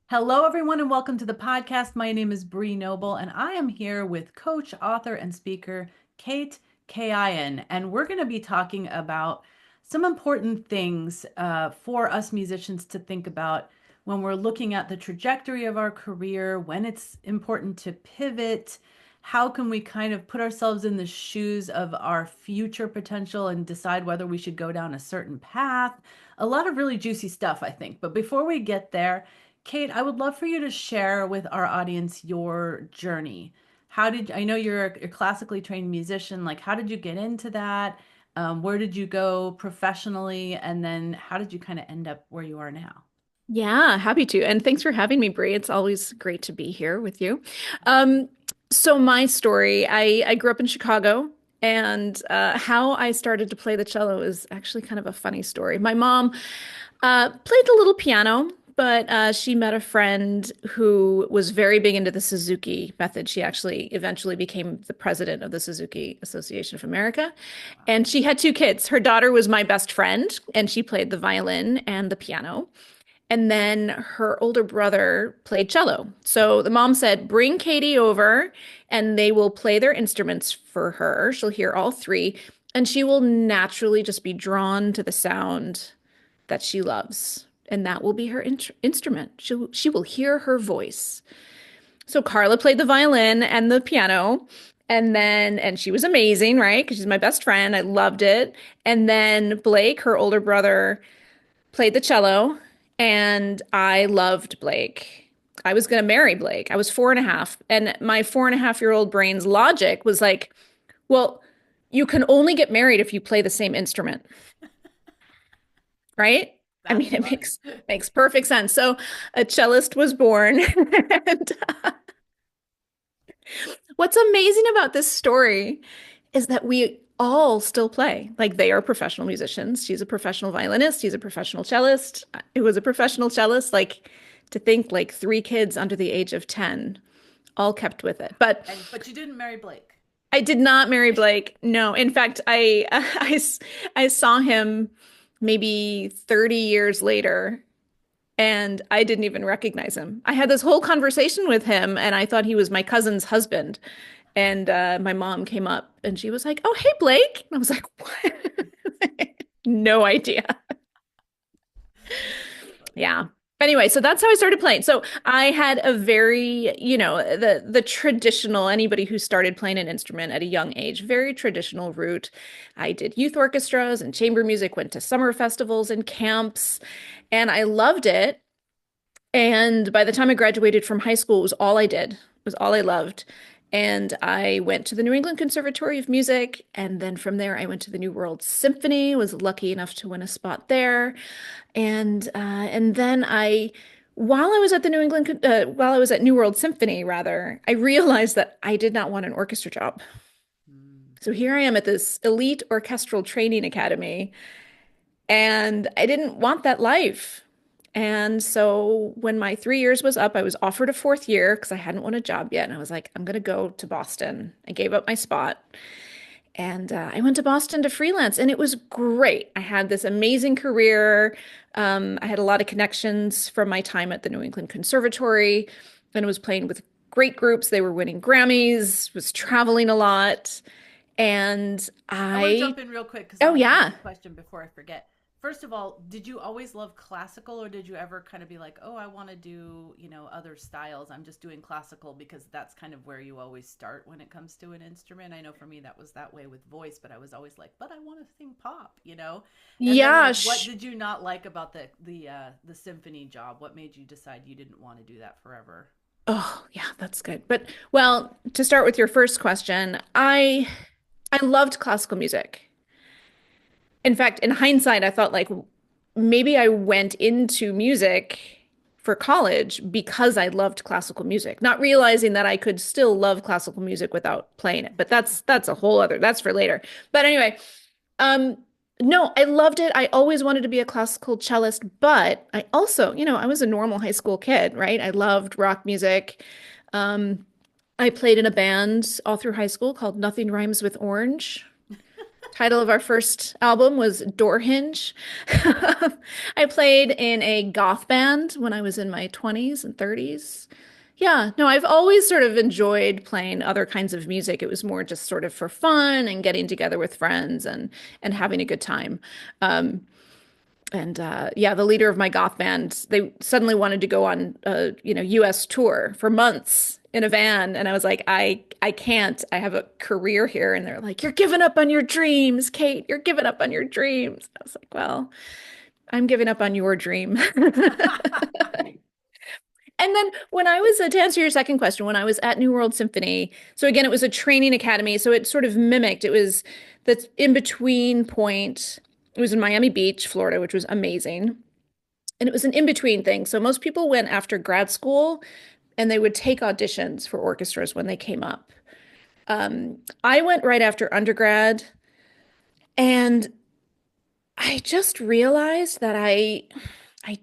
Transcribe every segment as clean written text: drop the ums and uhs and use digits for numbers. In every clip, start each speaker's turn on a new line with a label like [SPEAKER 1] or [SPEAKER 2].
[SPEAKER 1] Hello, everyone, and welcome to the podcast. My name is Bree Noble, and I am here with coach, author, and speaker Kate Kayaian. And we're going to be talking about some important things for us musicians to think about when we're looking at the trajectory of our career, when it's important to pivot. How can we kind of put ourselves in the shoes of our future potential and decide whether we should go down a certain path? A lot of really juicy stuff, I think. But before we get there, Kate, I would love for you to share with our audience your journey. I know you're a classically trained musician. Like, how did you get into that? Where did you go professionally? And then how did you kind of end up where you are now?
[SPEAKER 2] Yeah, happy to. And thanks for having me, Bree. It's always great to be here with you. Um, so my story, I grew up in Chicago, and how I started to play the cello is actually kind of a funny story. My mom played a little piano, but she met a friend who was very big into the Suzuki method. She actually eventually became the president of the Suzuki Association of America. And she had two kids. Her daughter was my best friend, and she played the violin and the piano. And then her older brother played cello. So the mom said, bring Katie over and they will play their instruments for her. She'll hear all three, and she will naturally just be drawn to the sound that she loves. And that will be her instrument. She will hear her voice. So Carla played the violin and the piano. And she was amazing, right? Because she's my best friend. I loved it. And then Blake, her older brother, played the cello, and I loved Blake. I was going to marry Blake. I was 4.5, and my 4.5-year-old brain's logic was like, well, you can only get married if you play the same instrument, right? I
[SPEAKER 1] That's
[SPEAKER 2] mean, it
[SPEAKER 1] funny.
[SPEAKER 2] makes perfect sense. So a cellist was born. And what's amazing about this story is that we all still play. Like they are professional musicians. She's a professional violinist. He's a professional cellist. It was a professional cellist. Like to think like three kids under the age of 10 all kept with it. But
[SPEAKER 1] But you didn't marry Blake.
[SPEAKER 2] I did not marry Blake. No. In fact, I saw him maybe 30 years later, and I didn't even recognize him. I had this whole conversation with him, and I thought he was my cousin's husband. And my mom came up and she was like, "Oh, hey, Blake." And I was like, "What?" No idea. Yeah. Anyway, so that's how I started playing. So I had a very, the traditional, anybody who started playing an instrument at a young age, very traditional route. I did youth orchestras and chamber music, went to summer festivals and camps, and I loved it. And by the time I graduated from high school, it was all I did, it was all I loved. And I went to the New England Conservatory of Music. And then from there, I went to the New World Symphony, was lucky enough to win a spot there. And then while I was at the while I was at New World Symphony, rather, I realized that I did not want an orchestra job.
[SPEAKER 1] Hmm.
[SPEAKER 2] So here I am at this elite orchestral training academy, and I didn't want that life. And so when my 3 years was up, I was offered a fourth year because I hadn't won a job yet. And I was like, I'm going to go to Boston. I gave up my spot. And I went to Boston to freelance, and it was great. I had this amazing career. I had a lot of connections from my time at the New England Conservatory, and was playing with great groups. They were winning Grammys, was traveling a lot. And
[SPEAKER 1] I want to
[SPEAKER 2] I,
[SPEAKER 1] jump in real quick because I
[SPEAKER 2] oh,
[SPEAKER 1] have
[SPEAKER 2] yeah.
[SPEAKER 1] one question before I forget. First of all, did you always love classical, or did you ever kind of be like, oh, I want to do, other styles? I'm just doing classical because that's kind of where you always start when it comes to an instrument. I know for me that was that way with voice, but I was always like, but I want to sing pop. And then
[SPEAKER 2] Yeah,
[SPEAKER 1] like, what did you not like about the symphony job? What made you decide you didn't want to do that forever?
[SPEAKER 2] oh, yeah, that's good. But well, to start with your first question, I loved classical music. In fact, in hindsight, I thought like maybe I went into music for college because I loved classical music, not realizing that I could still love classical music without playing it. But that's a whole other, that's for later. But anyway, um no, I loved it. I always wanted to be a classical cellist, but I also, I was a normal high school kid, right? I loved rock music. Um I played in a band all through high school called Nothing Rhymes with Orange. Title of our first album was Door Hinge. I played in a goth band when I was in my 20s and 30s. Yeah, no, I've always sort of enjoyed playing other kinds of music. It was more just sort of for fun and getting together with friends and having a good time. Um, and yeah, the leader of my goth band, they suddenly wanted to go on a, US tour for months in a van, and I was like, I can't. I have a career here. And they're like, "You're giving up on your dreams, Kate. You're giving up on your dreams." I was like, "Well, I'm giving up on your dream." And then when I was, to answer your second question, when I was at New World Symphony, so again, it was a training academy, so it sort of mimicked, it was the in between point. It was in Miami Beach, Florida, which was amazing. And it was an in-between thing. So most people went after grad school and they would take auditions for orchestras when they came up. I went right after undergrad, and I just realized that I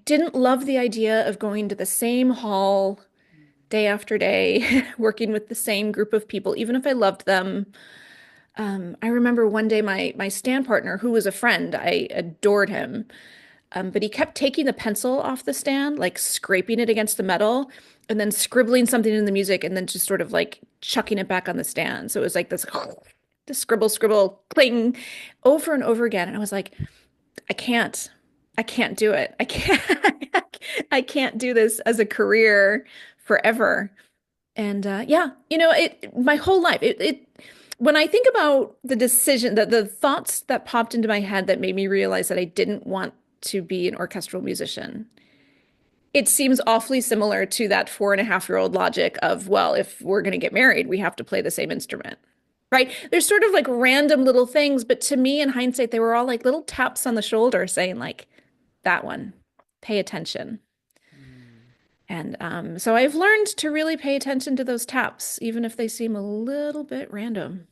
[SPEAKER 2] didn't love the idea of going to the same hall day after day, working with the same group of people, even if I loved them. I remember one day my stand partner, who was a friend, I adored him. But he kept taking the pencil off the stand, like scraping it against the metal, and then scribbling something in the music, and then just sort of like chucking it back on the stand. So it was like this, the scribble, scribble, cling over and over again. And I was like, I can't, I can't do it. I can't, I can't do this as a career forever. And yeah, my whole life, when I think about the decision, that the thoughts that popped into my head that made me realize that I didn't want to be an orchestral musician, it seems awfully similar to that 4.5-year-old logic of, well, if we're going to get married, we have to play the same instrument, right? There's sort of like random little things, but to me, in hindsight, they were all like little taps on the shoulder saying, like, that one, pay attention.
[SPEAKER 1] Mm.
[SPEAKER 2] And so I've learned to really pay attention to those taps, even if they seem a little bit random.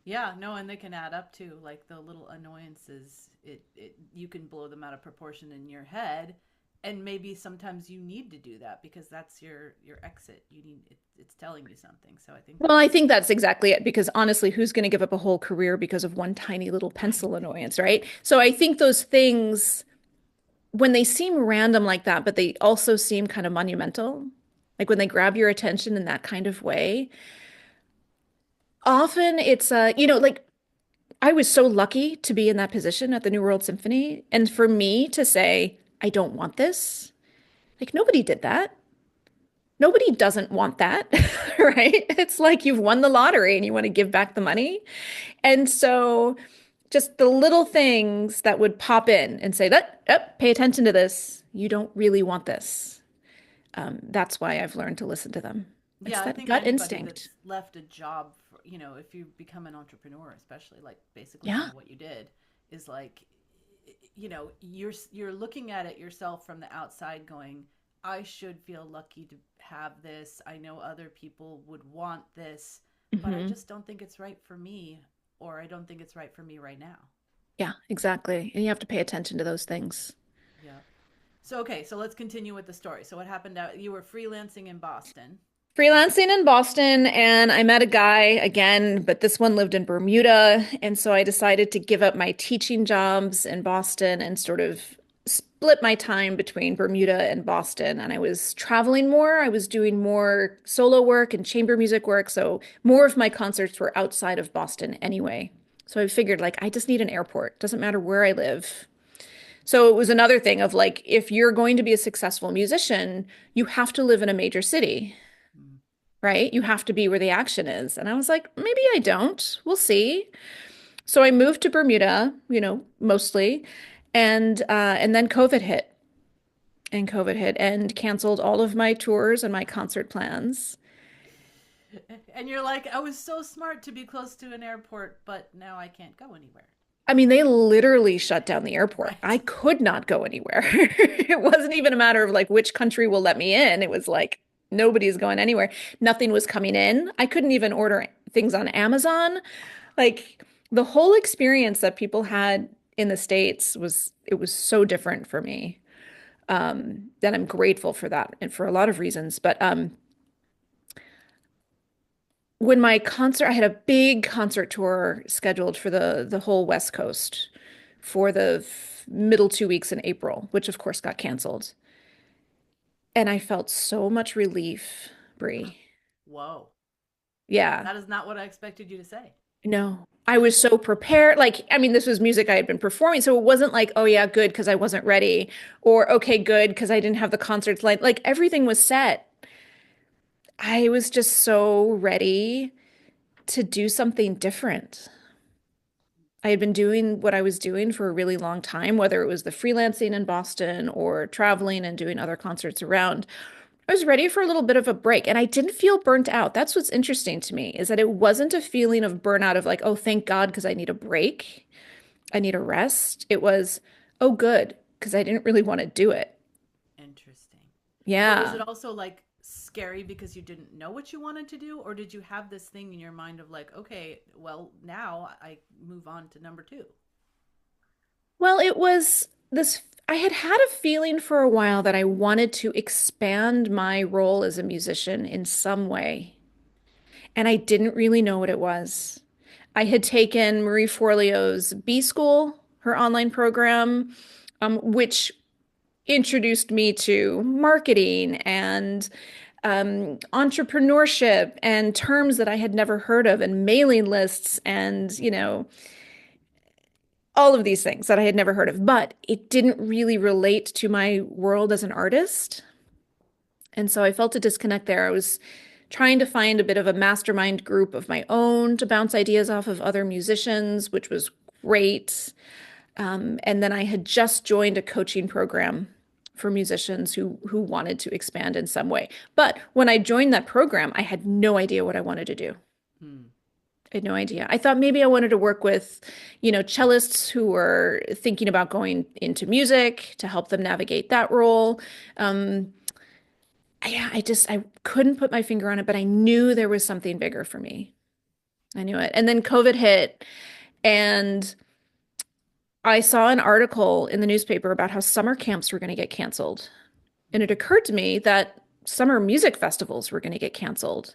[SPEAKER 1] Yeah, no, and they can add up too. Like the little annoyances, it you can blow them out of proportion in your head, and maybe sometimes you need to do that because that's your exit. You need it's telling you something. So I think
[SPEAKER 2] Well, I
[SPEAKER 1] that's
[SPEAKER 2] think that's exactly it, because honestly, who's going to give up a whole career because of one tiny little
[SPEAKER 1] tiny
[SPEAKER 2] pencil
[SPEAKER 1] thing.
[SPEAKER 2] annoyance, right? So I think those things, when they seem random like that, but they also seem kind of monumental, like when they grab your attention in that kind of way, often it's like I was so lucky to be in that position at the New World Symphony. And for me to say, I don't want this, like nobody did that. Nobody doesn't want that, right? It's like you've won the lottery and you want to give back the money. And so just the little things that would pop in and say that, pay attention to this. You don't really want this. That's why I've learned to listen to them. It's
[SPEAKER 1] Yeah, I
[SPEAKER 2] that
[SPEAKER 1] think
[SPEAKER 2] gut
[SPEAKER 1] anybody
[SPEAKER 2] instinct.
[SPEAKER 1] that's left a job, for, if you become an entrepreneur, especially like basically kind
[SPEAKER 2] Yeah.
[SPEAKER 1] of what you did, is like, you're looking at it yourself from the outside, going, I should feel lucky to have this. I know other people would want this, but I
[SPEAKER 2] Hmm.
[SPEAKER 1] just don't think it's right for me, or I don't think it's right for me right now.
[SPEAKER 2] Yeah, exactly. And you have to pay attention to those things.
[SPEAKER 1] Yeah. So okay, so let's continue with the story. So what happened out you were freelancing in Boston.
[SPEAKER 2] Freelancing in Boston, and I met a guy again, but this one lived in Bermuda. And so I decided to give up my teaching jobs in Boston and sort of split my time between Bermuda and Boston. And I was traveling more. I was doing more solo work and chamber music work. So more of my concerts were outside of Boston anyway. So I figured, like, I just need an airport. Doesn't matter where I live. So it was another thing of like, if you're going to be a successful musician, you have to live in a major city,
[SPEAKER 1] Mm.
[SPEAKER 2] right? You have to be where the action is. And I was like, maybe I don't. We'll see. So I moved to Bermuda, mostly, and then COVID hit and canceled all of my tours and my concert plans.
[SPEAKER 1] And you're like, I was so smart to be close to an airport, but now I can't go anywhere.
[SPEAKER 2] I mean, they literally shut down the airport. I
[SPEAKER 1] Right.
[SPEAKER 2] could not go anywhere. It wasn't even a matter of like which country will let me in. It was like nobody's going anywhere. Nothing was coming in. I couldn't even order things on Amazon. Like the whole experience that people had in the States was so different for me. That I'm grateful for that and for a lot of reasons. But when my concert, I had a big concert tour scheduled for the whole West Coast for the middle 2 weeks in April, which of course got canceled. And I felt so much relief, Brie.
[SPEAKER 1] Whoa.
[SPEAKER 2] Yeah.
[SPEAKER 1] That is not what I expected you to say.
[SPEAKER 2] No, I was so prepared. Like, I mean, this was music I had been performing, so it wasn't like, oh yeah, good because I wasn't ready, or okay, good because I didn't have the concerts like everything was set. I was just so ready to do something different. I had been doing what I was doing for a really long time, whether it was the freelancing in Boston or traveling and doing other concerts around. I was ready for a little bit of a break and I didn't feel burnt out. That's what's interesting to me is that it wasn't a feeling of burnout of like, oh, thank God, because I need a break. I need a rest. It was, oh, good, because I didn't really want to do it.
[SPEAKER 1] Interesting. But was
[SPEAKER 2] Yeah.
[SPEAKER 1] it also like scary because you didn't know what you wanted to do? Or did you have this thing in your mind of like, okay, well, now I move on to number two?
[SPEAKER 2] Well, it was this, I had had a feeling for a while that I wanted to expand my role as a musician in some way. And I didn't really know what it was. I had taken Marie Forleo's B School, her online program, which introduced me to marketing and entrepreneurship and terms that I had never heard of, and mailing lists, and, all of these things that I had never heard of. But it didn't really relate to my world as an artist. And so I felt a disconnect there. I was trying to find a bit of a mastermind group of my own to bounce ideas off of other musicians, which was great. And then I had just joined a coaching program for musicians who wanted to expand in some way. But when I joined that program, I had no idea what I wanted to do.
[SPEAKER 1] Hmm.
[SPEAKER 2] I had no idea. I thought maybe I wanted to work with, cellists who were thinking about going into music to help them navigate that role. Um, yeah, I couldn't put my finger on it, but I knew there was something bigger for me. I knew it. And then COVID hit, and I saw an article in the newspaper about how summer camps were going to get canceled. And it occurred to me that summer music festivals were going to get canceled.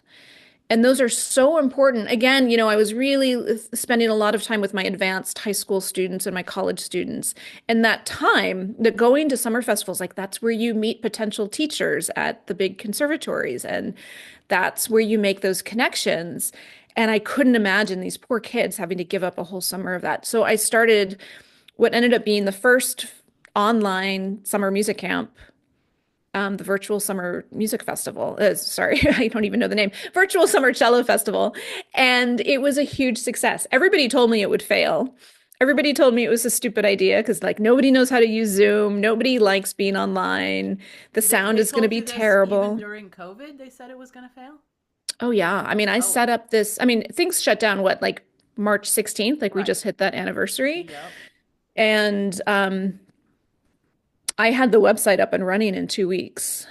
[SPEAKER 2] And those are so important. Again, I was really spending a lot of time with my advanced high school students and my college students. And that time, that going to summer festivals, like that's where you meet potential teachers at the big conservatories. And that's where you make those connections. And I couldn't imagine these poor kids having to give up a whole summer of that. So I started what ended up being the first online summer music camp, the Virtual Summer Music Festival. Sorry, I don't even know the name. Virtual Summer Cello Festival. And it was a huge success. Everybody told me it would fail. Everybody told me it was a stupid idea because, like, nobody knows how to use Zoom. Nobody likes being online. The sound
[SPEAKER 1] They
[SPEAKER 2] is going to
[SPEAKER 1] told
[SPEAKER 2] be
[SPEAKER 1] you this even
[SPEAKER 2] terrible.
[SPEAKER 1] during COVID, they said it was going to fail?
[SPEAKER 2] Oh, yeah. I mean, I
[SPEAKER 1] Oh,
[SPEAKER 2] set up this, I mean, things shut down, what, like March 16th? Like, we
[SPEAKER 1] right.
[SPEAKER 2] just hit that anniversary.
[SPEAKER 1] Yep.
[SPEAKER 2] And I had the website up and running in 2 weeks.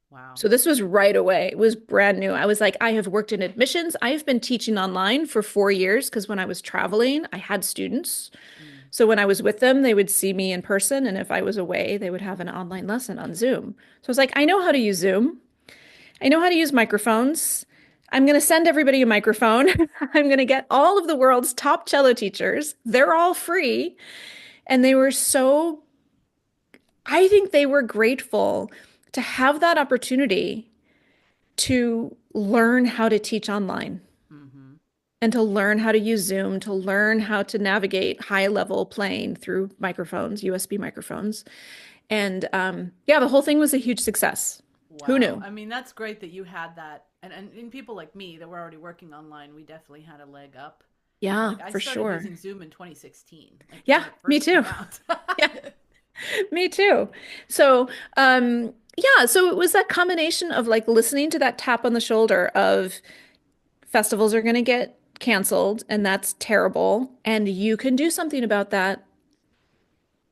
[SPEAKER 1] Wow.
[SPEAKER 2] So this was right away. It was brand new. I was like, I have worked in admissions. I have been teaching online for 4 years because when I was traveling, I had students.
[SPEAKER 1] Mm.
[SPEAKER 2] So when I was with them, they would see me in person. And if I was away, they would have an online lesson on Zoom. So I was like, I know how to use Zoom. I know how to use microphones. I'm going to send everybody a microphone. I'm going to get all of the world's top cello teachers. They're all free. And they were so, I think they were grateful to have that opportunity to learn how to teach online
[SPEAKER 1] Mm-hmm.
[SPEAKER 2] and to learn how to use Zoom, to learn how to navigate high level playing through microphones, USB microphones. And yeah, the whole thing was a huge success. Who
[SPEAKER 1] Wow.
[SPEAKER 2] knew?
[SPEAKER 1] I mean, that's great that you had that. And people like me that were already working online, we definitely had a leg up.
[SPEAKER 2] Yeah,
[SPEAKER 1] Like I
[SPEAKER 2] for
[SPEAKER 1] started
[SPEAKER 2] sure.
[SPEAKER 1] using Zoom in 2016, like when
[SPEAKER 2] Yeah,
[SPEAKER 1] it
[SPEAKER 2] me
[SPEAKER 1] first
[SPEAKER 2] too.
[SPEAKER 1] came out.
[SPEAKER 2] Yeah, me too. So, yeah, so it was that combination of like listening to that tap on the shoulder of festivals are going to get canceled and that's terrible and you can do something about that.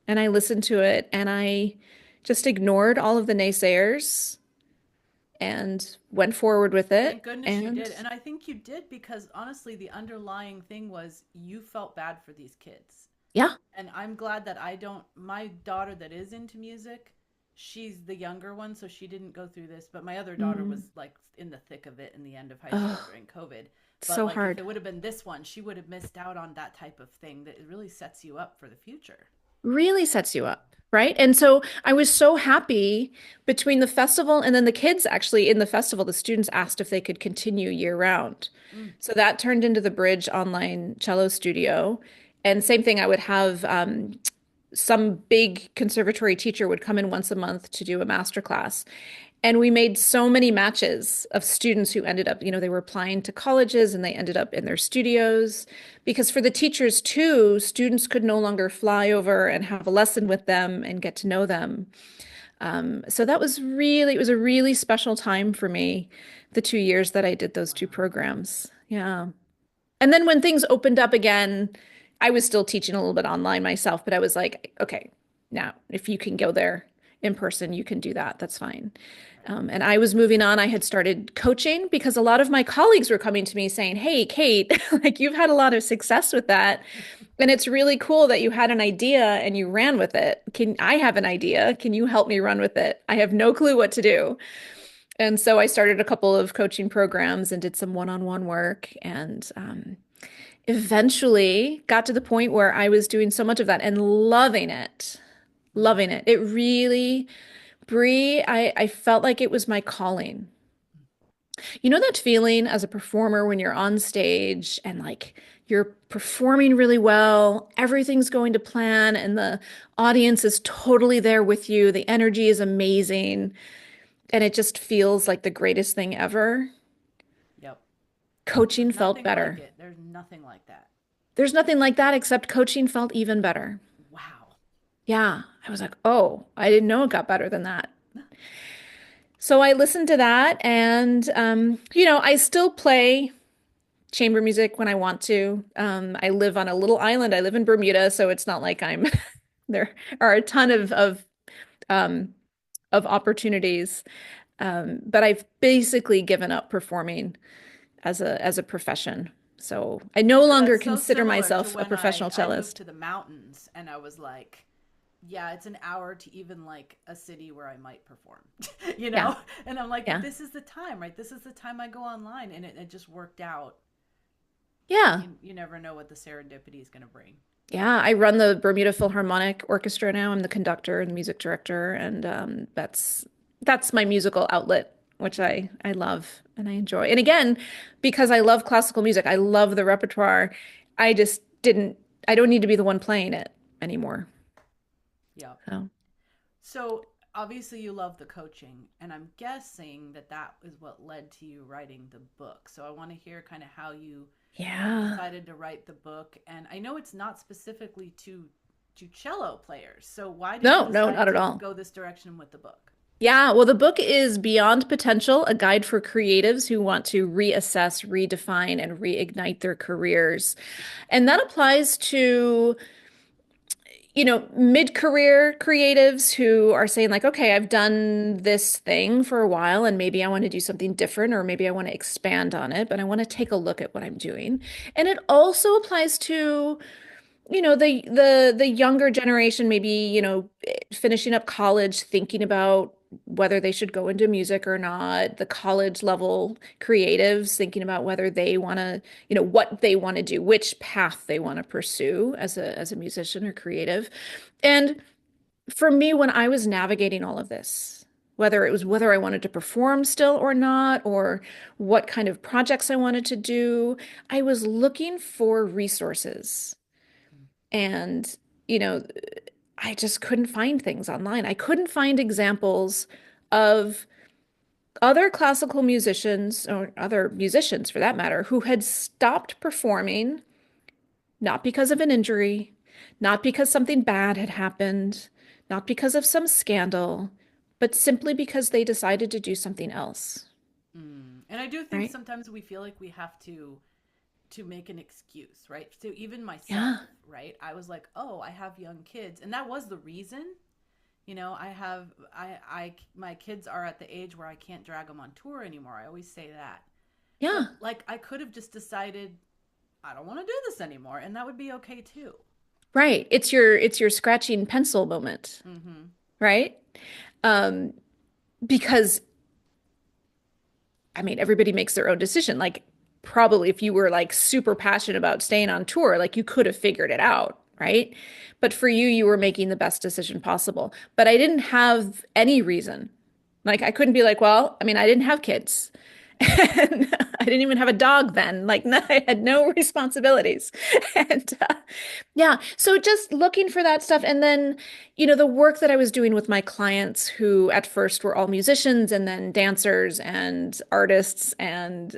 [SPEAKER 2] And I listened to it and I just ignored all of the naysayers and went forward with
[SPEAKER 1] Thank
[SPEAKER 2] it.
[SPEAKER 1] goodness you
[SPEAKER 2] And
[SPEAKER 1] did. And I think you did because honestly, the underlying thing was you felt bad for these kids.
[SPEAKER 2] yeah,
[SPEAKER 1] And I'm glad that I don't, my daughter that is into music, she's the younger one, so she didn't go through this, but my other daughter
[SPEAKER 2] Mm.
[SPEAKER 1] was like in the thick of it in the end of high school
[SPEAKER 2] Oh,
[SPEAKER 1] during COVID. But
[SPEAKER 2] so
[SPEAKER 1] like if
[SPEAKER 2] hard.
[SPEAKER 1] it would have been this one, she would have missed out on that type of thing that it really sets you up for the future.
[SPEAKER 2] Really sets you up, right? And so I was so happy between the festival and then the kids actually in the festival, the students asked if they could continue year round.
[SPEAKER 1] Mm.
[SPEAKER 2] So that turned into the Bridge online cello studio. And same thing, I would have some big conservatory teacher would come in once a month to do a master class. And we made so many matches of students who ended up, they were applying to colleges and they ended up in their studios. Because for the teachers too, students could no longer fly over and have a lesson with them and get to know them. So that was really, it was a really special time for me, the 2 years that I did those two
[SPEAKER 1] Wow.
[SPEAKER 2] programs. Yeah. And then when things opened up again, I was still teaching a little bit online myself, but I was like, okay, now if you can go there in person, you can do that. That's fine.
[SPEAKER 1] Right.
[SPEAKER 2] And I was moving on. I had started coaching because a lot of my colleagues were coming to me saying, "Hey, Kate, like you've had a lot of success with that. And it's really cool that you had an idea and you ran with it. Can I have an idea? Can you help me run with it? I have no clue what to do." And so I started a couple of coaching programs and did some one-on-one work and eventually got to the point where I was doing so much of that and loving it.
[SPEAKER 1] Mm.
[SPEAKER 2] Loving it. It really, Bree, I felt like it was my calling. You know that feeling as a performer when you're on stage and like you're performing really well, everything's going to plan, and the audience is totally there with you. The energy is amazing, and it just feels like the greatest thing ever.
[SPEAKER 1] Yep.
[SPEAKER 2] Coaching
[SPEAKER 1] There's
[SPEAKER 2] felt
[SPEAKER 1] nothing like
[SPEAKER 2] better.
[SPEAKER 1] it. There's nothing like that.
[SPEAKER 2] There's nothing like that except coaching felt even better.
[SPEAKER 1] Wow.
[SPEAKER 2] Yeah, I was like, oh, I didn't know it got better than that. So I listened to that, and I still play chamber music when I want to. I live on a little island. I live in Bermuda, so it's not like I'm there are a ton um, of opportunities. But I've basically given up performing as a profession. So I no longer
[SPEAKER 1] That's so
[SPEAKER 2] consider
[SPEAKER 1] similar to
[SPEAKER 2] myself a
[SPEAKER 1] when
[SPEAKER 2] professional
[SPEAKER 1] I moved
[SPEAKER 2] cellist.
[SPEAKER 1] to the mountains and I was like, yeah, it's an hour to even like a city where I might perform, you
[SPEAKER 2] Yeah,
[SPEAKER 1] know? And I'm like,
[SPEAKER 2] yeah,
[SPEAKER 1] this is the time, right? This is the time I go online. And it just worked out.
[SPEAKER 2] yeah.
[SPEAKER 1] You never know what the serendipity is going to bring.
[SPEAKER 2] Yeah, I run the Bermuda Philharmonic Orchestra now. I'm the conductor and music director, and that's my musical outlet, which I love and I enjoy. And again, because I love classical music, I love the repertoire. I just didn't. I don't need to be the one playing it anymore.
[SPEAKER 1] Yeah.
[SPEAKER 2] So
[SPEAKER 1] So obviously you love the coaching, and I'm guessing that that is what led to you writing the book. So I want to hear kind of how you
[SPEAKER 2] yeah.
[SPEAKER 1] decided to write the book, and I know it's not specifically to cello players. So why did you
[SPEAKER 2] No, no,
[SPEAKER 1] decide
[SPEAKER 2] not at
[SPEAKER 1] to
[SPEAKER 2] all.
[SPEAKER 1] go this direction with the book?
[SPEAKER 2] Yeah, well, the book is Beyond Potential, a guide for creatives who want to reassess, redefine, and reignite their careers. And that applies to mid-career creatives who are saying like, okay, I've done this thing for a while and maybe I want to do something different or maybe I want to expand on it, but I want to take a look at what I'm doing. And it also applies to the younger generation, maybe finishing up college, thinking about whether they should go into music or not, the college level creatives thinking about whether they want to what they want to do, which path they want to pursue as a musician or creative. And for me, when I was navigating all of this, whether it was whether I wanted to perform still or not, or what kind of projects I wanted to do, I was looking for resources. And, you know, I just couldn't find things online. I couldn't find examples of other classical musicians or other musicians for that matter who had stopped performing, not because of an injury, not because something bad had happened, not because of some scandal, but simply because they decided to do something else,
[SPEAKER 1] Mm. And I do think
[SPEAKER 2] right?
[SPEAKER 1] sometimes we feel like we have to make an excuse, right? So even myself,
[SPEAKER 2] Yeah.
[SPEAKER 1] right? I was like, "Oh, I have young kids." And that was the reason. I my kids are at the age where I can't drag them on tour anymore. I always say that. But
[SPEAKER 2] Yeah.
[SPEAKER 1] like I could have just decided I don't want to do this anymore, and that would be okay too.
[SPEAKER 2] Right. It's your scratching pencil moment,
[SPEAKER 1] Mhm.
[SPEAKER 2] right? Um, because I mean, everybody makes their own decision. Like, probably if you were like super passionate about staying on tour, like you could have figured it out, right? But for you, you were making the best decision possible. But I didn't have any reason. Like, I couldn't be like, well, I mean, I didn't have kids. And I didn't even have a dog then. Like, no, I had no responsibilities. And yeah, so just looking for that stuff. And then, the work that I was doing with my clients who at first were all musicians and then dancers and artists and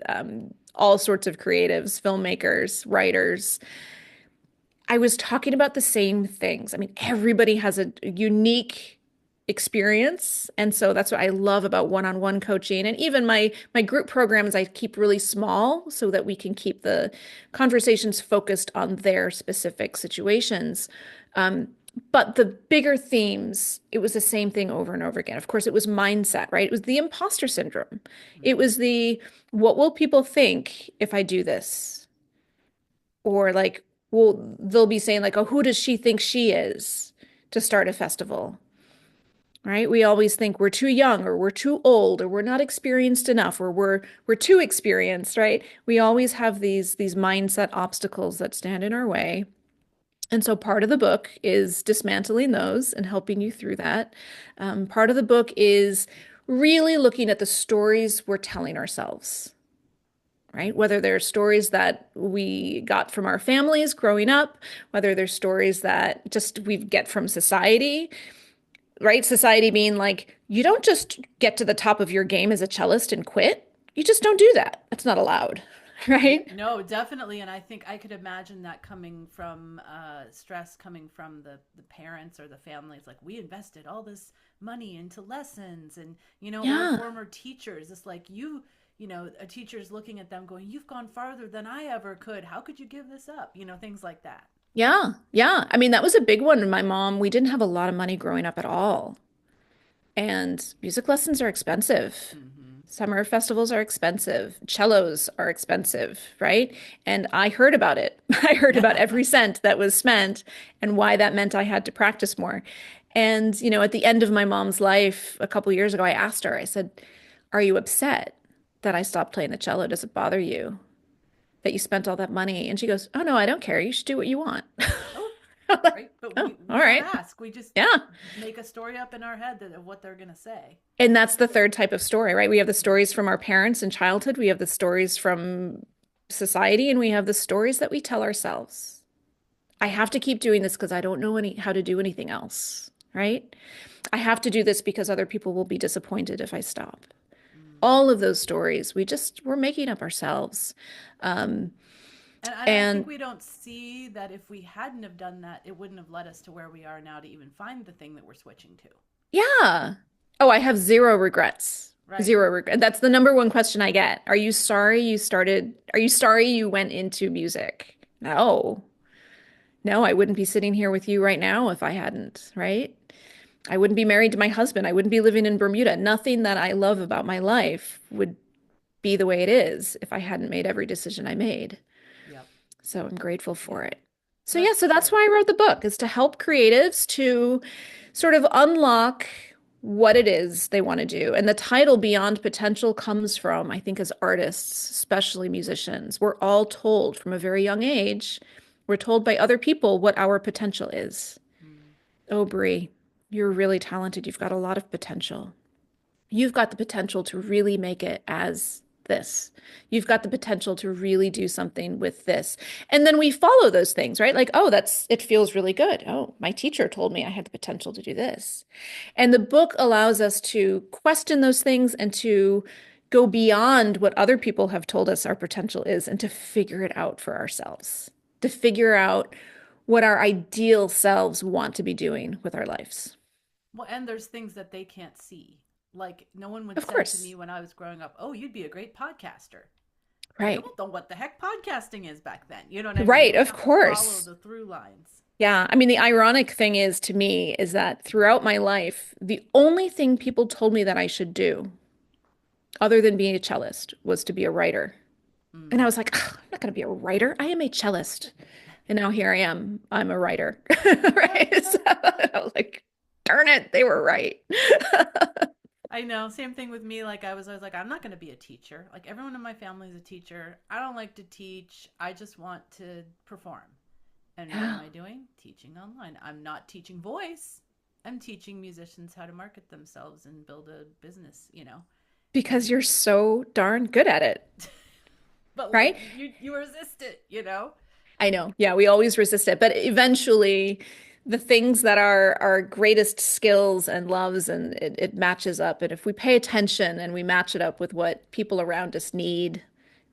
[SPEAKER 2] all sorts of creatives, filmmakers, writers. I was talking about the same things. I mean, everybody has a unique experience, and so that's what I love about one-on-one coaching. And even my group programs, I keep really small so that we can keep the conversations focused on their specific situations. Um, but the bigger themes, it was the same thing over and over again. Of course, it was mindset, right? It was the imposter syndrome. It
[SPEAKER 1] Mm-hmm.
[SPEAKER 2] was the what will people think if I do this? Or like, well, they'll be saying like, oh, who does she think she is to start a festival? Right? We always think we're too young or we're too old or we're not experienced enough or we're too experienced, right? We always have these mindset obstacles that stand in our way. And so part of the book is dismantling those and helping you through that. Part of the book is really looking at the stories we're telling ourselves, right? Whether they're stories that we got from our families growing up, whether they're stories that just we get from society, right? Society being like, you don't just get to the top of your game as a cellist and quit. You just don't do that. That's not allowed,
[SPEAKER 1] Yeah,
[SPEAKER 2] right?
[SPEAKER 1] no, definitely. And I think I could imagine that coming from stress coming from the parents or the families. Like, we invested all this money into lessons and, or
[SPEAKER 2] Yeah.
[SPEAKER 1] former teachers. It's like a teacher's looking at them going, you've gone farther than I ever could. How could you give this up? Things like that.
[SPEAKER 2] Yeah. Yeah. I mean, that was a big one. My mom, we didn't have a lot of money growing up at all. And music lessons are expensive.
[SPEAKER 1] Hmm.
[SPEAKER 2] Summer festivals are expensive. Cellos are expensive, right? And I heard about it. I heard about every cent that was spent and why that meant I had to practice more. And, at the end of my mom's life, a couple years ago, I asked her, I said, are you upset that I stopped playing the cello? Does it bother you that you spent all that money? And she goes, oh, no, I don't care. You should do what you want.
[SPEAKER 1] Oh,
[SPEAKER 2] I'm like,
[SPEAKER 1] right. But
[SPEAKER 2] oh,
[SPEAKER 1] we
[SPEAKER 2] all
[SPEAKER 1] don't
[SPEAKER 2] right.
[SPEAKER 1] ask. We just
[SPEAKER 2] Yeah.
[SPEAKER 1] make a story up in our head of what they're going to say.
[SPEAKER 2] And that's the third type of story, right? We have the stories from our parents in childhood, we have the stories from society, and we have the stories that we tell ourselves. I have to keep doing this because I don't know how to do anything else, right? I have to do this because other people will be disappointed if I stop.
[SPEAKER 1] Mm.
[SPEAKER 2] All of those stories, we're making up ourselves. Um,
[SPEAKER 1] And I think
[SPEAKER 2] and
[SPEAKER 1] we don't see that if we hadn't have done that, it wouldn't have led us to where we are now to even find the thing that we're switching to.
[SPEAKER 2] yeah. Oh, I have zero regrets.
[SPEAKER 1] Right.
[SPEAKER 2] Zero regret. That's the number one question I get. Are you sorry you went into music? No. No, I wouldn't be sitting here with you right now if I hadn't, right? I wouldn't be married to my husband. I wouldn't be living in Bermuda. Nothing that I love about my life would be the way it is if I hadn't made every decision I made.
[SPEAKER 1] Yep.
[SPEAKER 2] So I'm grateful
[SPEAKER 1] Yeah.
[SPEAKER 2] for it. So yeah,
[SPEAKER 1] That's
[SPEAKER 2] so that's
[SPEAKER 1] true.
[SPEAKER 2] why I wrote the book, is to help creatives to sort of unlock what it is they want to do. And the title Beyond Potential comes from, I think, as artists, especially musicians, we're all told from a very young age, we're told by other people what our potential is.
[SPEAKER 1] Mm.
[SPEAKER 2] Oh, Bree, you're really talented. You've got a lot of potential. You've got the potential to really make it as this. You've got the potential to really do something with this. And then we follow those things, right? Like, oh, it feels really good. Oh, my teacher told me I had the potential to do this. And the book allows us to question those things and to go beyond what other people have told us our potential is and to figure it out for ourselves, to figure out what our ideal selves want to be doing with our lives.
[SPEAKER 1] Well, and there's things that they can't see. Like, no one would
[SPEAKER 2] Of
[SPEAKER 1] said to me
[SPEAKER 2] course.
[SPEAKER 1] when I was growing up, "Oh, you'd be a great podcaster." I
[SPEAKER 2] Right.
[SPEAKER 1] don't know what the heck podcasting is back then. You know what I mean?
[SPEAKER 2] Right,
[SPEAKER 1] We
[SPEAKER 2] of
[SPEAKER 1] have to follow
[SPEAKER 2] course.
[SPEAKER 1] the through lines.
[SPEAKER 2] Yeah, I mean, the ironic thing is to me is that throughout my life, the only thing people told me that I should do, other than being a cellist, was to be a writer. And I
[SPEAKER 1] Mm.
[SPEAKER 2] was like, "Ugh, I'm not going to be a writer. I am a cellist." And now here I am. I'm a writer. Right? So I was like, Darn it, they were right.
[SPEAKER 1] I know. Same thing with me. Like I was always like, I'm not going to be a teacher. Like everyone in my family is a teacher. I don't like to teach. I just want to perform. And what am
[SPEAKER 2] Yeah,
[SPEAKER 1] I doing? Teaching online. I'm not teaching voice. I'm teaching musicians how to market themselves and build a business,
[SPEAKER 2] because
[SPEAKER 1] And
[SPEAKER 2] you're so darn good at it,
[SPEAKER 1] but like
[SPEAKER 2] right?
[SPEAKER 1] you resist it.
[SPEAKER 2] I know. Yeah, we always resist it, but eventually the things that are our greatest skills and loves and it matches up. And if we pay attention and we match it up with what people around us need,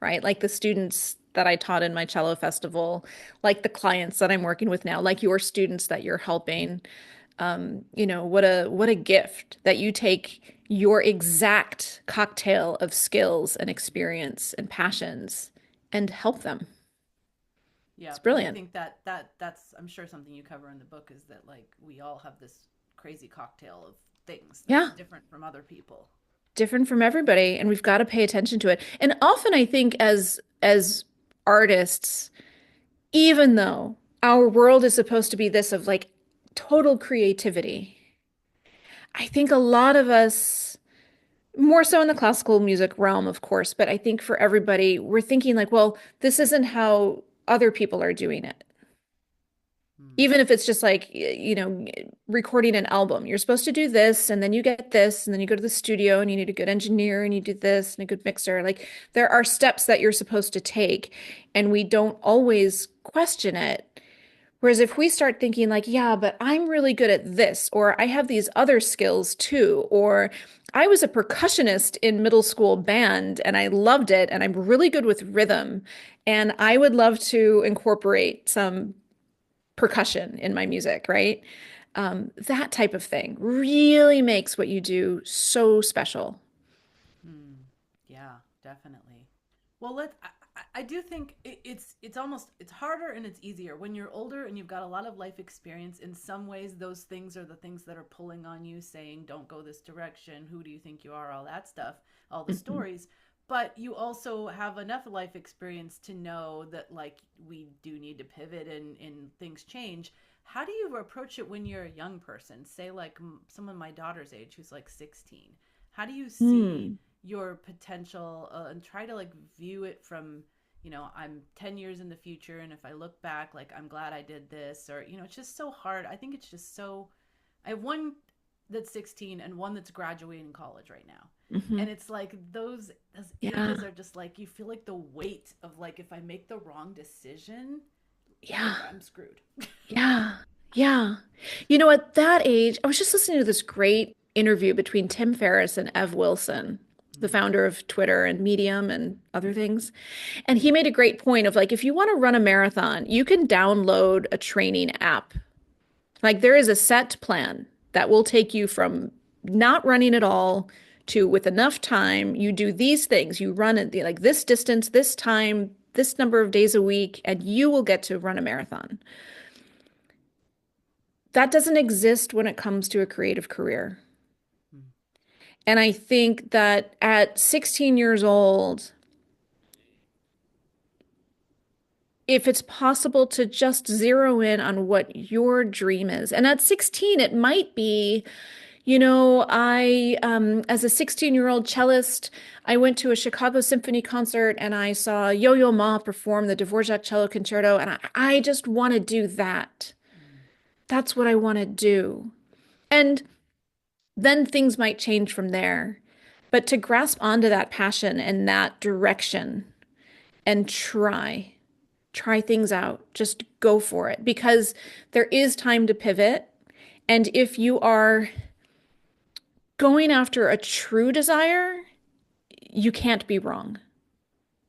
[SPEAKER 2] right? Like the students that I taught in my cello festival, like the clients that I'm working with now, like your students that you're helping. What a gift that you take your exact cocktail of skills and experience and passions and help them.
[SPEAKER 1] Yeah,
[SPEAKER 2] It's
[SPEAKER 1] and I
[SPEAKER 2] brilliant.
[SPEAKER 1] think that's I'm sure something you cover in the book is that like we all have this crazy cocktail of things that's
[SPEAKER 2] Yeah,
[SPEAKER 1] different from other people.
[SPEAKER 2] different from everybody, and we've got to pay attention to it. And often I think as artists, even though our world is supposed to be this of like total creativity, I think a lot of us, more so in the classical music realm, of course, but I think for everybody, we're thinking like, well, this isn't how other people are doing it.
[SPEAKER 1] Hmm.
[SPEAKER 2] Even if it's just like, recording an album, you're supposed to do this, and then you get this, and then you go to the studio and you need a good engineer and you do this and a good mixer. Like there are steps that you're supposed to take, and we don't always question it. Whereas if we start thinking like, yeah, but I'm really good at this, or I have these other skills too, or I was a percussionist in middle school band and I loved it, and I'm really good with rhythm, and I would love to incorporate some percussion in my music, right? That type of thing really makes what you do so special.
[SPEAKER 1] Hmm. Yeah, definitely. Well, I do think it's almost it's harder and it's easier when you're older and you've got a lot of life experience. In some ways, those things are the things that are pulling on you, saying, "Don't go this direction. Who do you think you are?" All that stuff, all the
[SPEAKER 2] Mhm.
[SPEAKER 1] stories. But you also have enough life experience to know that like we do need to pivot and things change. How do you approach it when you're a young person? Say like someone my daughter's age who's like 16. How do you see
[SPEAKER 2] Hmm.
[SPEAKER 1] your potential and try to like view it from I'm 10 years in the future, and if I look back, like I'm glad I did this, or it's just so hard. I think it's just so I have one that's 16 and one that's graduating college right now,
[SPEAKER 2] Hmm.
[SPEAKER 1] and it's like those
[SPEAKER 2] Yeah.
[SPEAKER 1] ages are just like you feel like the weight of like if I make the wrong decision,
[SPEAKER 2] Yeah.
[SPEAKER 1] I'm screwed.
[SPEAKER 2] Yeah. Yeah. You know, at that age, I was just listening to this great interview between Tim Ferriss and Ev Wilson, the
[SPEAKER 1] Mm.
[SPEAKER 2] founder of Twitter and Medium and other things. And he made a great point of like, if you want to run a marathon, you can download a training app. Like there is a set plan that will take you from not running at all to with enough time, you do these things. You run it like this distance, this time, this number of days a week, and you will get to run a marathon. That doesn't exist when it comes to a creative career.
[SPEAKER 1] Mm.
[SPEAKER 2] And I think that at 16 years old, if it's possible to just zero in on what your dream is. And at 16, it might be, as a 16-year-old cellist, I went to a Chicago Symphony concert and I saw Yo-Yo Ma perform the Dvorak Cello Concerto, and I just want to do that.
[SPEAKER 1] Mm.
[SPEAKER 2] That's what I want to do. And then things might change from there. But to grasp onto that passion and that direction and try things out, just go for it because there is time to pivot. And if you are going after a true desire, you can't be wrong.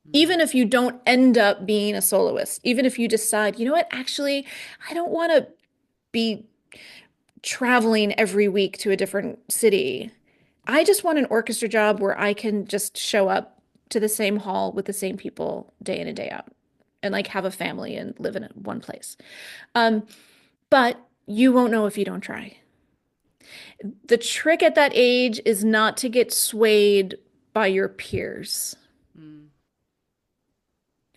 [SPEAKER 1] Mm.
[SPEAKER 2] Even if you don't end up being a soloist, even if you decide, you know what, actually, I don't want to be traveling every week to a different city. I just want an orchestra job where I can just show up to the same hall with the same people day in and day out and like have a family and live in one place. Um, but you won't know if you don't try. The trick at that age is not to get swayed by your peers,
[SPEAKER 1] Mm.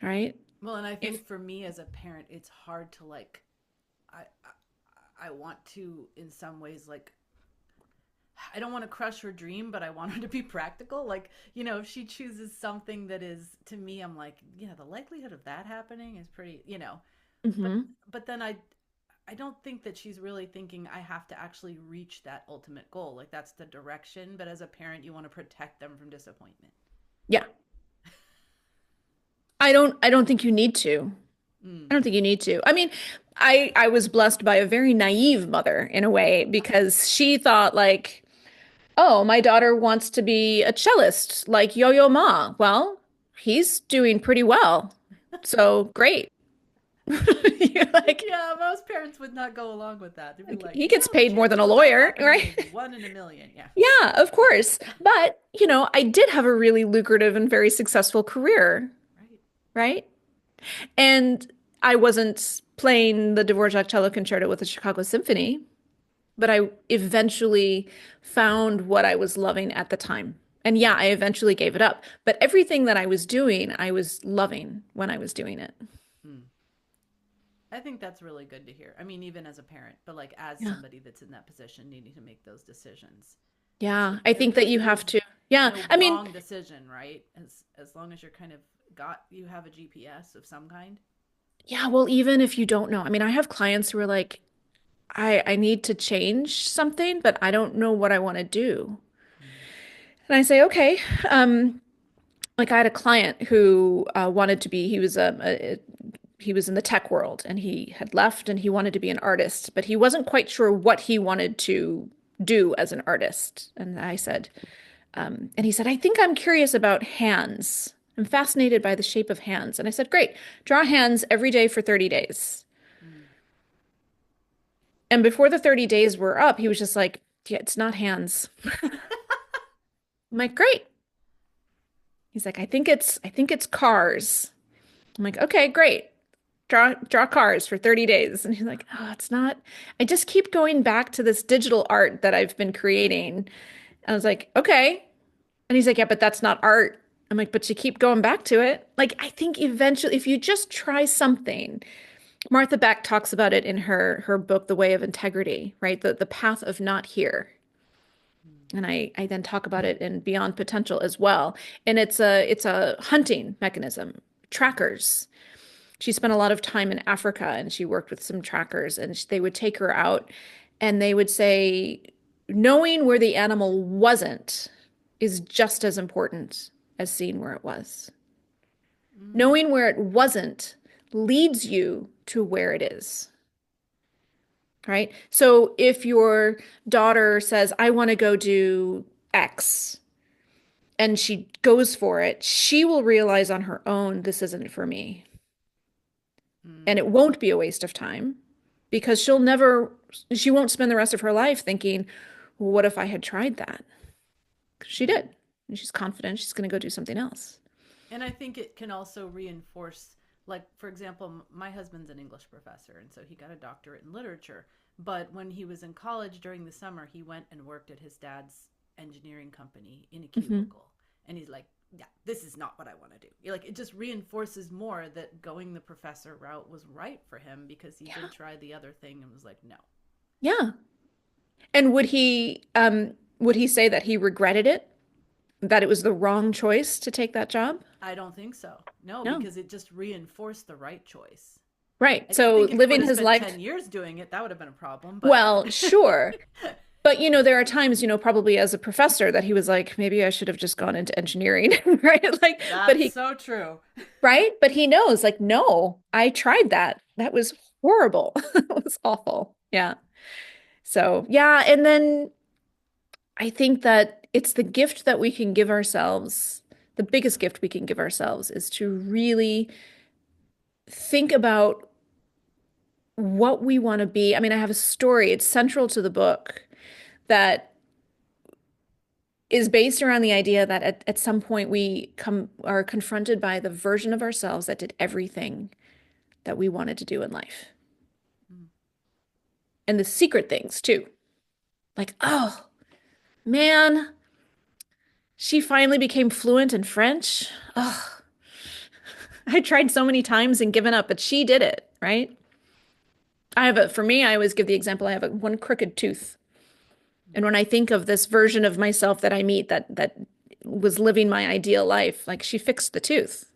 [SPEAKER 2] right?
[SPEAKER 1] Well, and I
[SPEAKER 2] If
[SPEAKER 1] think for me as a parent, it's hard to like I want to, in some ways, like, I don't want to crush her dream, but I want her to be practical. Like, if she chooses something that is, to me, I'm like, the likelihood of that happening is pretty, but
[SPEAKER 2] Hmm.
[SPEAKER 1] but then I don't think that she's really thinking I have to actually reach that ultimate goal. Like, that's the direction, but as a parent, you want to protect them from disappointment.
[SPEAKER 2] Yeah. I don't think you need to. I
[SPEAKER 1] Mm.
[SPEAKER 2] don't think you need to. I mean, I was blessed by a very naive mother in a way because she thought like, oh, my daughter wants to be a cellist like Yo-Yo Ma. Well, he's doing pretty well. So great. You're like,
[SPEAKER 1] Yeah, most parents would not go along with that. They'd be like,
[SPEAKER 2] he gets
[SPEAKER 1] well, the
[SPEAKER 2] paid more than
[SPEAKER 1] chances
[SPEAKER 2] a
[SPEAKER 1] of that
[SPEAKER 2] lawyer,
[SPEAKER 1] happening
[SPEAKER 2] right?
[SPEAKER 1] is one in a million. Yeah.
[SPEAKER 2] Yeah, of course. But, I did have a really lucrative and very successful career,
[SPEAKER 1] Right.
[SPEAKER 2] right? And I wasn't playing the Dvorak cello concerto with the Chicago Symphony, but I eventually found what I was loving at the time. And yeah, I eventually gave it up. But everything that I was doing, I was loving when I was doing it.
[SPEAKER 1] Mm. I think that's really good to hear. I mean, even as a parent, but like as
[SPEAKER 2] Yeah.
[SPEAKER 1] somebody that's in that position needing to make those decisions. It's
[SPEAKER 2] Yeah,
[SPEAKER 1] like
[SPEAKER 2] I
[SPEAKER 1] there
[SPEAKER 2] think that
[SPEAKER 1] really
[SPEAKER 2] you have
[SPEAKER 1] is
[SPEAKER 2] to. Yeah.
[SPEAKER 1] no
[SPEAKER 2] I mean,
[SPEAKER 1] wrong decision, right? As long as you're kind of you have a GPS of some kind.
[SPEAKER 2] yeah, well, even if you don't know, I mean, I have clients who are like, I need to change something, but I don't know what I want to do.
[SPEAKER 1] Mm.
[SPEAKER 2] And I say, okay. Like I had a client who wanted to be, he was in the tech world and he had left and he wanted to be an artist, but he wasn't quite sure what he wanted to do as an artist. And I said, and he said, I think I'm curious about hands. I'm fascinated by the shape of hands. And I said, great, draw hands every day for 30 days.
[SPEAKER 1] Mm.
[SPEAKER 2] And before the 30 days were up, he was just like, yeah, it's not hands. I'm like, great. He's like, I think it's cars. I'm like, okay, great. Draw cars for 30 days. And he's like, oh, it's not. I just keep going back to this digital art that I've been creating. And I was like, okay. And he's like, yeah, but that's not art. I'm like, but you keep going back to it. Like, I think eventually, if you just try something, Martha Beck talks about it in her book, The Way of Integrity, right? The path of not here.
[SPEAKER 1] Mm.
[SPEAKER 2] And I then talk about it in Beyond Potential as well. And it's a hunting mechanism, trackers. She spent a lot of time in Africa and she worked with some trackers and they would take her out and they would say, knowing where the animal wasn't is just as important as seeing where it was.
[SPEAKER 1] Mm.
[SPEAKER 2] Knowing where it wasn't leads you to where it is, right? So if your daughter says, I want to go do X, and she goes for it, she will realize on her own, this isn't for me. And it
[SPEAKER 1] Mm.
[SPEAKER 2] won't be a waste of time because she won't spend the rest of her life thinking, well, what if I had tried that? 'Cause she
[SPEAKER 1] Mm.
[SPEAKER 2] did. And she's confident she's going to go do something else.
[SPEAKER 1] And I think it can also reinforce, like, for example, my husband's an English professor, and so he got a doctorate in literature. But when he was in college during the summer, he went and worked at his dad's engineering company in a
[SPEAKER 2] Hmm.
[SPEAKER 1] cubicle. And he's like, yeah, this is not what I want to do. Like, it just reinforces more that going the professor route was right for him because he
[SPEAKER 2] Yeah.
[SPEAKER 1] did try the other thing and was like, no,
[SPEAKER 2] Yeah. And would he say that he regretted it? That it was the wrong choice to take that job?
[SPEAKER 1] I don't think so. No,
[SPEAKER 2] No.
[SPEAKER 1] because it just reinforced the right choice.
[SPEAKER 2] Right.
[SPEAKER 1] I
[SPEAKER 2] So
[SPEAKER 1] think if he would
[SPEAKER 2] living
[SPEAKER 1] have
[SPEAKER 2] his
[SPEAKER 1] spent
[SPEAKER 2] life,
[SPEAKER 1] 10 years doing it, that would have been a problem. But
[SPEAKER 2] well, sure. But there are times, probably as a professor that he was like, maybe I should have just gone into engineering, right? Like, but
[SPEAKER 1] that's
[SPEAKER 2] he,
[SPEAKER 1] so true.
[SPEAKER 2] right? But he knows, like, no, I tried that. That was horrible. It was awful. Yeah. So, yeah. And then I think that it's the gift that we can give ourselves. The biggest gift we can give ourselves is to really think about what we want to be. I mean, I have a story, it's central to the book that is based around the idea that at some point we are confronted by the version of ourselves that did everything that we wanted to do in life.
[SPEAKER 1] Mm.
[SPEAKER 2] And the secret things too. Like, oh man, she finally became fluent in French. Oh, I tried so many times and given up, but she did it, right? For me, I always give the example, I have one crooked tooth. And when I think of this version of myself that I meet that was living my ideal life, like she fixed the tooth.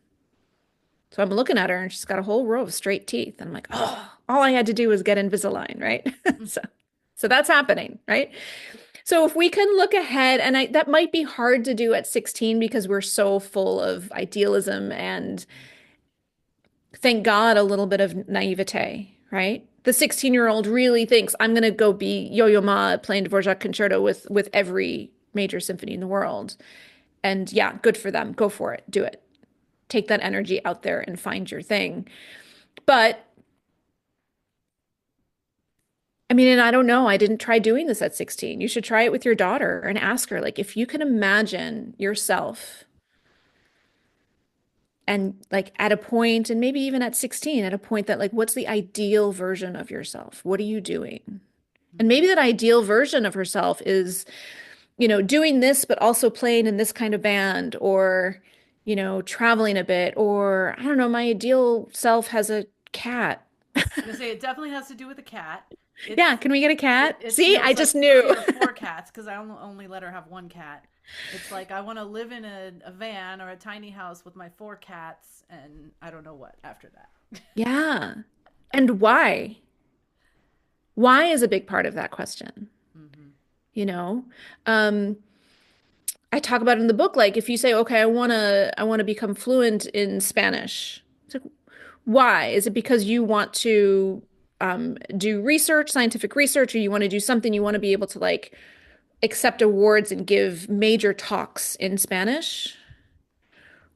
[SPEAKER 2] So I'm looking at her and she's got a whole row of straight teeth. And I'm like, oh, all I had to do was get Invisalign, right?
[SPEAKER 1] Mm.
[SPEAKER 2] So so that's happening, right? So if we can look ahead, and that might be hard to do at 16 because we're so full of idealism and thank God a little bit of naivete, right? The 16-year-old really thinks I'm going to go be Yo-Yo Ma playing Dvorak concerto with every major symphony in the world. And yeah, good for them. Go for it. Do it. Take that energy out there and find your thing. But I mean, and I don't know, I didn't try doing this at 16. You should try it with your daughter and ask her, like, if you can imagine yourself and like at a point, and maybe even at 16, at a point that like, what's the ideal version of yourself? What are you doing? And maybe that ideal version of herself is, doing this, but also playing in this kind of band or, traveling a bit, or I don't know, my ideal self has a cat.
[SPEAKER 1] I was gonna say it definitely has to do with a cat.
[SPEAKER 2] Yeah,
[SPEAKER 1] It's
[SPEAKER 2] can we get a cat?
[SPEAKER 1] it's
[SPEAKER 2] See,
[SPEAKER 1] no,
[SPEAKER 2] I
[SPEAKER 1] it's
[SPEAKER 2] just
[SPEAKER 1] like
[SPEAKER 2] knew.
[SPEAKER 1] 3 or 4 cats because I only let her have one cat. It's like I want to live in a van or a tiny house with my 4 cats, and I don't know what after that.
[SPEAKER 2] Yeah. And why? Why is a big part of that question,
[SPEAKER 1] Hmm.
[SPEAKER 2] you know? Um, I talk about it in the book, like if you say, okay, I want to become fluent in Spanish. It's like, why? Is it because you want to do research, scientific research, or you want to do something you want to be able to like accept awards and give major talks in Spanish?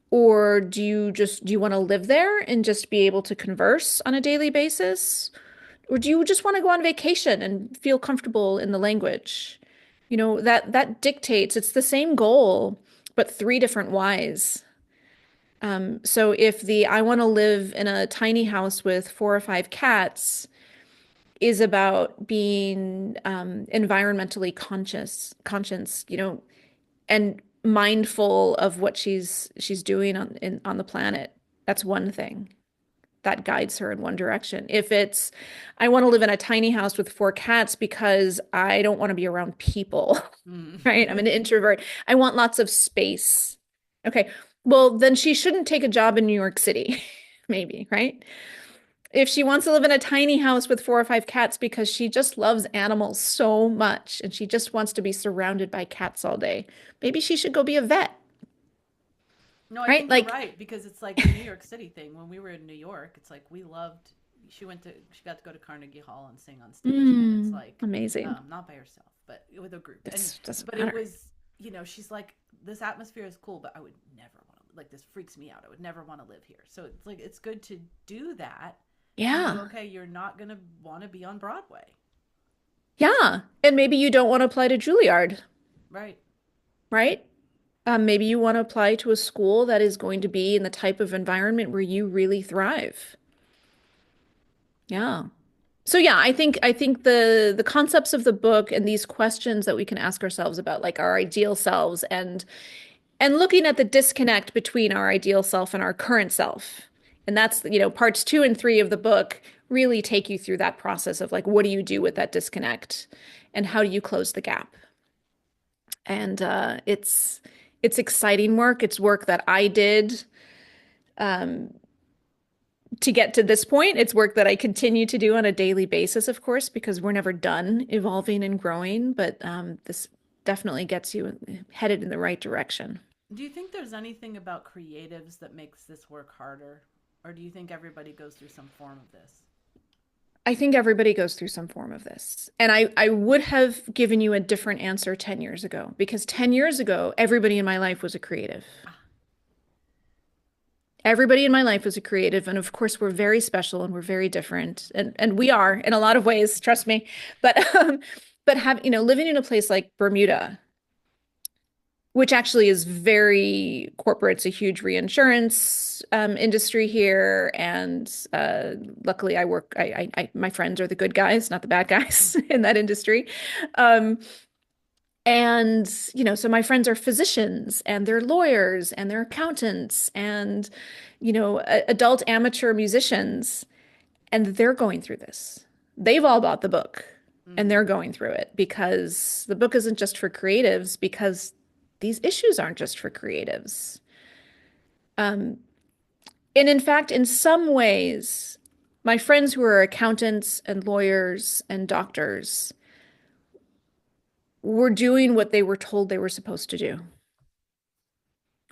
[SPEAKER 2] Or do you want to live there and just be able to converse on a daily basis? Or do you just want to go on vacation and feel comfortable in the language? That dictates, it's the same goal, but three different whys. So if the I want to live in a tiny house with 4 or 5 cats is about being environmentally conscious, and mindful of what she's doing on the planet. That's one thing that guides her in one direction. If it's, I want to live in a tiny house with 4 cats because I don't want to be around people,
[SPEAKER 1] Mm.
[SPEAKER 2] right? I'm an introvert. I want lots of space. Okay. Well, then she shouldn't take a job in New York City, maybe, right? If she wants to live in a tiny house with 4 or 5 cats because she just loves animals so much and she just wants to be surrounded by cats all day, maybe she should go be a vet,
[SPEAKER 1] No, I
[SPEAKER 2] right?
[SPEAKER 1] think you're
[SPEAKER 2] Like,
[SPEAKER 1] right because it's like the New York City thing. When we were in New York, it's like we loved. She got to go to Carnegie Hall and sing on stage, and it's like
[SPEAKER 2] amazing.
[SPEAKER 1] not by herself, but with a group. And
[SPEAKER 2] It doesn't
[SPEAKER 1] but it
[SPEAKER 2] matter.
[SPEAKER 1] was, she's like, this atmosphere is cool, but I would never want to, like, this freaks me out. I would never want to live here. So it's like it's good to do that and go,
[SPEAKER 2] Yeah.
[SPEAKER 1] okay, you're not gonna want to be on Broadway,
[SPEAKER 2] Yeah. And maybe you don't want to apply to Juilliard,
[SPEAKER 1] right?
[SPEAKER 2] right? Maybe you want to apply to a school that is going to be in the type of environment where you really thrive. Yeah. So yeah, I think the concepts of the book and these questions that we can ask ourselves about like our ideal selves and looking at the disconnect between our ideal self and our current self. And that's, parts 2 and 3 of the book really take you through that process of like what do you do with that disconnect and how do you close the gap? And it's exciting work. It's work that I did um, to get to this point. It's work that I continue to do on a daily basis, of course, because we're never done evolving and growing. But this definitely gets you headed in the right direction.
[SPEAKER 1] Do you think there's anything about creatives that makes this work harder, or do you think everybody goes through some form of this?
[SPEAKER 2] I think everybody goes through some form of this. And I would have given you a different answer 10 years ago, because 10 years ago, everybody in my life was a creative.
[SPEAKER 1] Ah,
[SPEAKER 2] Everybody in my life was a creative, and of course, we're very special and we're very different, and we are in a lot of ways, trust me. But living in a place like Bermuda, which actually is very corporate, it's a huge reinsurance industry here, and luckily, my friends are the good guys, not the bad guys in that industry. Um, so my friends are physicians and they're lawyers and they're accountants and, adult amateur musicians, and they're going through this. they've all bought the book and
[SPEAKER 1] Mm-hmm.
[SPEAKER 2] they're going through it because the book isn't just for creatives, because these issues aren't just for creatives. Um, and in fact, in some ways, my friends who are accountants and lawyers and doctors were doing what they were told they were supposed to do.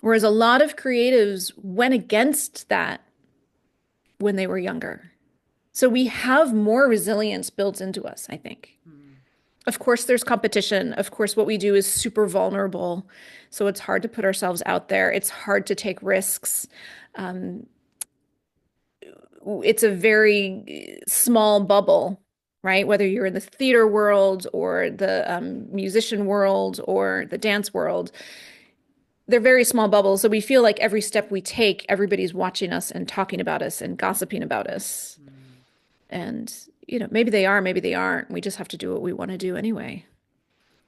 [SPEAKER 2] Whereas a lot of creatives went against that when they were younger. So we have more resilience built into us, I think.
[SPEAKER 1] Mm-hmm.
[SPEAKER 2] Of course, there's competition. Of course, what we do is super vulnerable. So it's hard to put ourselves out there. It's hard to take risks. Um, it's a very small bubble, right? Whether you're in the theater world or the musician world or the dance world, they're very small bubbles. So we feel like every step we take, everybody's watching us and talking about us and gossiping about us.
[SPEAKER 1] Mm-hmm.
[SPEAKER 2] And, maybe they are, maybe they aren't. We just have to do what we want to do anyway.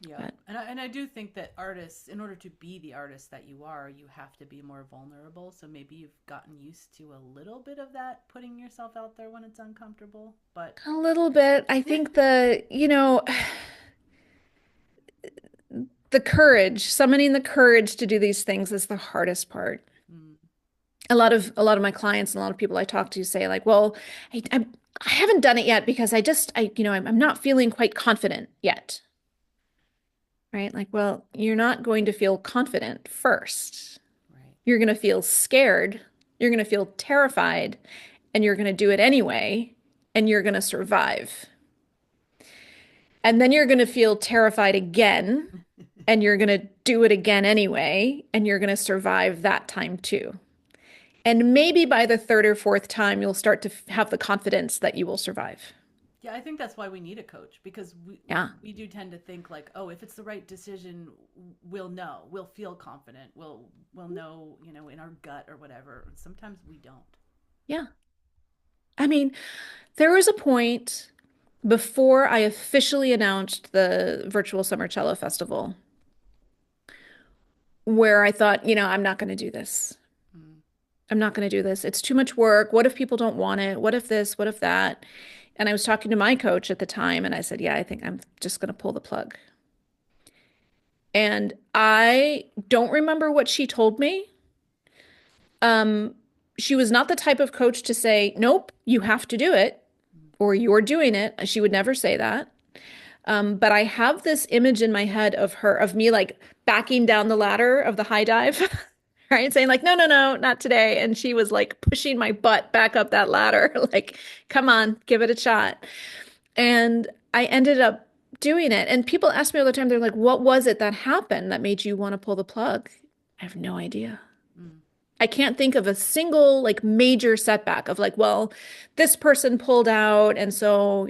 [SPEAKER 1] Yep.
[SPEAKER 2] But
[SPEAKER 1] And I do think that artists, in order to be the artist that you are, you have to be more vulnerable. So maybe you've gotten used to a little bit of that, putting yourself out there when it's uncomfortable. But
[SPEAKER 2] a little bit, I think the courage, summoning the courage to do these things is the hardest part.
[SPEAKER 1] mm,
[SPEAKER 2] A lot of my clients and a lot of people I talk to say like, well, I haven't done it yet because I'm not feeling quite confident yet. Right? Like, well, you're not going to feel confident first.
[SPEAKER 1] right.
[SPEAKER 2] You're going to feel scared. You're going to feel terrified, and you're going to do it anyway, and you're going to survive. And then you're going to feel terrified again, and you're going to do it again anyway, and you're going to survive that time too. And maybe by the third or fourth time, you'll start to have the confidence that you will survive.
[SPEAKER 1] Yeah, I think that's why we need a coach because
[SPEAKER 2] Yeah.
[SPEAKER 1] we do tend to think like, oh, if it's the right decision, we'll know, we'll feel confident, we'll know, in our gut or whatever. Sometimes we don't.
[SPEAKER 2] Yeah. I mean, there was a point before I officially announced the virtual Summer Cello Festival where I thought, I'm not going to do this.
[SPEAKER 1] Mm,
[SPEAKER 2] I'm not going to do this. It's too much work. What if people don't want it? What if this? What if that? And I was talking to my coach at the time and I said, yeah, I think I'm just going to pull the plug. And I don't remember what she told me. Um, she was not the type of coach to say, nope, you have to do it
[SPEAKER 1] mm,
[SPEAKER 2] or you're doing it. She would never say that. But I have this image in my head of me like backing down the ladder of the high dive, right? Saying like, no, no, no, not today. And she was like pushing my butt back up that ladder, like, come on, give it a shot. And I ended up doing it. And people ask me all the time, they're like, what was it that happened that made you want to pull the plug? I have no idea.
[SPEAKER 1] mm,
[SPEAKER 2] I can't think of a single like major setback of like, well, this person pulled out. And so,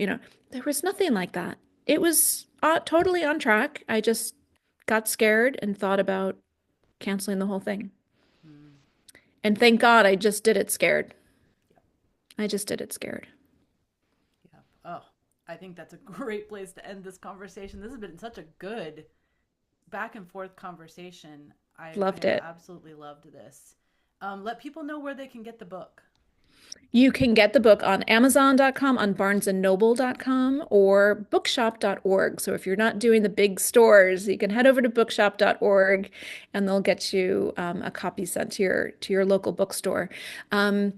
[SPEAKER 2] there was nothing like that. It was totally on track. I just got scared and thought about canceling the whole thing.
[SPEAKER 1] mm.
[SPEAKER 2] And thank God I just did it scared. I just did it scared.
[SPEAKER 1] Yeah. Oh, I think that's a great place to end this conversation. This has been such a good back and forth conversation. I
[SPEAKER 2] Loved
[SPEAKER 1] have
[SPEAKER 2] it.
[SPEAKER 1] absolutely loved this. Let people know where they can get the book.
[SPEAKER 2] You can get the book on Amazon.com, on barnesandnoble.com, or bookshop.org. So if you're not doing the big stores, you can head over to bookshop.org and they'll get you a copy sent to your local bookstore. Um,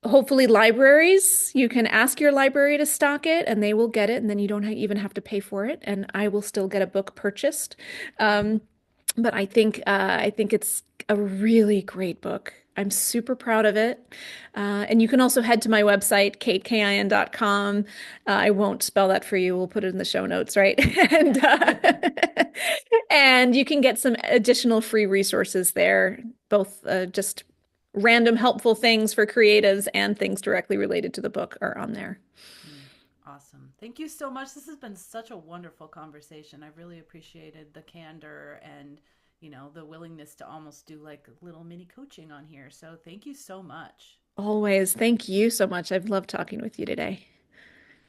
[SPEAKER 2] Hopefully libraries, you can ask your library to stock it and they will get it, and then you don't even have to pay for it, and I will still get a book purchased. Um, but I think it's a really great book. I'm super proud of it. And you can also head to my website, katekayaian.com. I won't spell that for you. We'll put it in the show notes, right? And
[SPEAKER 1] Yes.
[SPEAKER 2] and you can get some additional free resources there, both just random helpful things for creatives and things directly related to the book are on there.
[SPEAKER 1] Mm, awesome. Thank you so much. This has been such a wonderful conversation. I've really appreciated the candor and, the willingness to almost do like little mini coaching on here. So thank you so much.
[SPEAKER 2] Always. Thank you so much. I've loved talking with you today.